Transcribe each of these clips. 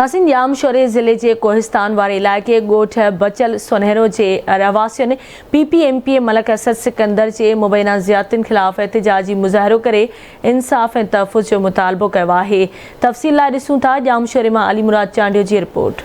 नासिन यामशोरे ज़िले के कोहिस्तान वारे इलाके गोठ बचल सोनहरो के रहवासियों ने PPMP मलक असद सिकंदर के मुबैना ज़ियादतियुनि खिलाफ़ एहतजाजी मुज़ाहिरो करे इंसाफ़ ऐं तहफ़्फ़ुज़ जो मुतालबो कयो आहे। तफ़सील लाइ ॾिसूं था यामशोरे मां अली मुराद चांडियो जी रिपोर्ट।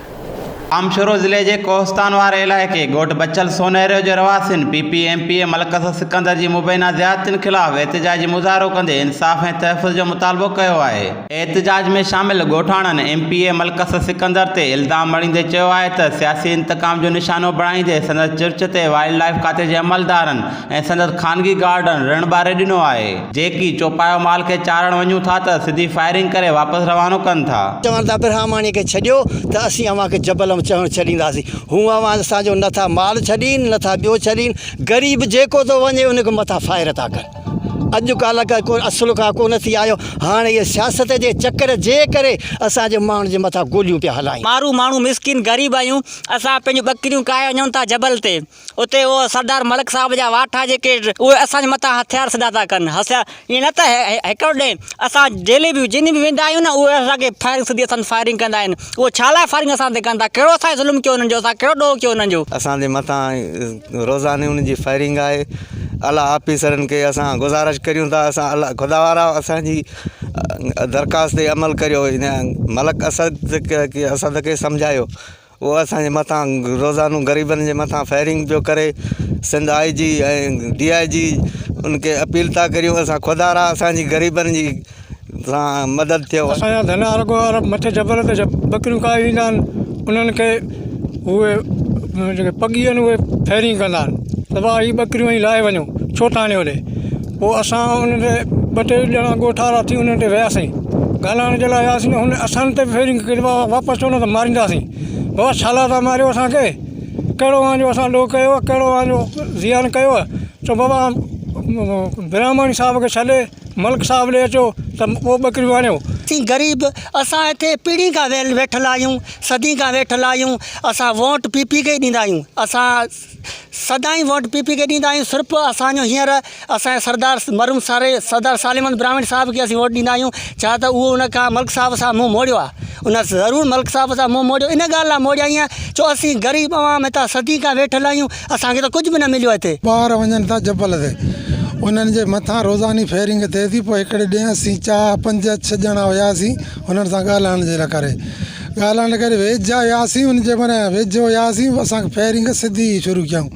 यामशोरे ज़िले के कोहिस्तान वारे इलाके गोठ बचल सोनहरो जे रहवासियुनि PPMP मलक असद सिकंदर की मुबैना ज़ियादतियुनि खिलाफ़ एहतजाजी मुज़ाहिरो कंदे इंसाफ़ ऐं तहफ़्फ़ुज़ जो मुतालबो कयो आहे। एहतजाज में शामिल ॻोठाणनि MPA मलक असद सिकंदर ते इल्ज़ाम मणींदे चयो आहे त सियासी इंतकाम जो निशानो बणाईंदे संदसि चर्च ते वाइल्ड लाइफ खाते जे अमलदारनि ऐं संदसि ख़ानगी गार्डन ऋण ॿारे ॾिनो आहे, जेकी चौपायो माल खे चारण वञूं था त सिधी फायरिंग करे वापसि रवानो कनि था। चवनि था बिरहामानी खे छॾियो त असीं अव्हांखे जबल चवण छॾींदासीं। हूअं अव्हां असांजो नथा माल छॾीनि नथा ॿियो छॾीनि, ग़रीब जेको थो वञे उनखे मथां फायर था कनि। अॼुकल्ह का को असुल खां को नथी आयो, हाणे इहे सियासत जे चकर जे करे असांजे माण्हुनि जे मथां गोलियूं पिया हलाइनि। माण्हू मिसकिन ग़रीब आहियूं, असां पंहिंजूं ॿकरियूं काए वञूं था जबल ते, उते उहो सरदार मलिक साहब जा वाठा जेके उहे असांजे मथां हथियार सदा था कनि। ईअं न त हिकिड़ो ॾे असां जेले बि जिन बि वेंदा आहियूं न उहे असांखे फायरिंग सिधी असां फायरिंग कंदा आहिनि। उहो छा लाइ फायरिंग असां ते कनि था? कहिड़ो असांखे ज़ुल्म कयो उन्हनि जो, असां कहिड़ो ॾोह कयो उन्हनि जो? असांजे मथां रोज़ाने उनजी फायरिंग आहे। अला ऑफिसरनि खे असां गुज़ारिश करियूं था, असां अला ख़ुदा वारा असांजी दरख़्वास्त ते अमल करियो। मलक असद खे सम्झायो, उहो असांजे मथां रोज़ानो ग़रीबनि जे मथां फायरिंग पियो करे। सिंध IG ऐं DIG उनखे अपील था करियूं, असां ख़ुदा वारा असांजी ग़रीबनि जी सां मदद थियो। असांजा धना रुॻो मथे जबल ते ॿकरियूं काए वेंदा आहिनि, उन्हनि खे उहे जेके पगी आहिनि उहे फायरिंग कंदा आहिनि त भाउ हीअ ॿकरियूं ई लाहे वञो छो ताणे होॾे। पोइ असां उन ते ॿ टे ॼणा ॻोठारा थी उन ते वियासीं, ॻाल्हाइण जे लाइ वियासीं। हुन असां ते फायरिंग कई, बाबा वापसि चवंदा त मारींदासीं। बाबा छा लाइ था मारियो असांखे? कहिड़ो वांजो असां ॾोह कयो आहे, कहिड़ो वांजो ज़ियान कयो आहे? चओ बाबा बिरामानी साहब खे छॾे मलिक साहब ॾे अचो त पोइ ॿकरियूं आणियो। असीं ग़रीब असां हिते पीढ़ी खां वेठल आहियूं, सदी खां वेठल आहियूं। असां वोट PP खे ॾींदा आहियूं, असां सदाईं वोट PP खे ॾींदा आहियूं। सिर्फ़ु असांजो हींअर असांजे सरदार सालिम ब्राह्मण साहब खे असीं वोट ॾींदा आहियूं। छा त उहो उन खां मलिक साहब सां मुंहुं मोड़ियो आहे, उन ज़रूरु मलिक साहब सां मुंहुं मोड़ियो। इन ॻाल्हि लाइ मोड़िया ईअं छो असीं ग़रीब आवाम हितां सदी खां वेठल आहियूं, असांखे त कुझु बि न मिलियो हिते। ॿार वञनि था जबल ते, उन्हनि जे मथां रोज़ानी फायरिंग थिए थी। पोइ हिकिड़े ॾींहुं असीं 4 5 6 ॼणा हुयासीं हुननि सां ॻाल्हाइण जे लाइ करे वेझा वियासीं। उनजे माना वेझो वियासीं, असांखे फायरिंग सिधी शुरू कयूं,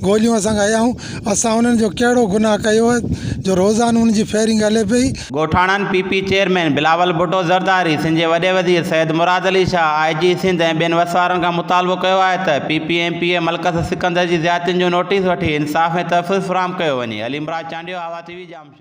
गोलियूं असांखे हयाऊं। असां उन्हनि जो कहिड़ो गुनाह कयो आहे जो रोज़ानो उनजी फायरिंग हले पई। ॻोठाणनि PP चेयरमैन बिलावल भुट्टो ज़रदारी, सिंध जे वॾे वज़ीर सैयद मुराद अली शाह, IG सिंध ऐं ॿियनि वसवारनि खां मुतालबो कयो आहे त PPMP मलक असद सिकंदर जी ज़ियादतियुनि जो नोटिस वठी इंसाफ़ ऐं तहफ़्फ़ुज़ फ़राहम कयो वञे। अली मुराद चांडियो, आवा TV जामशोरे।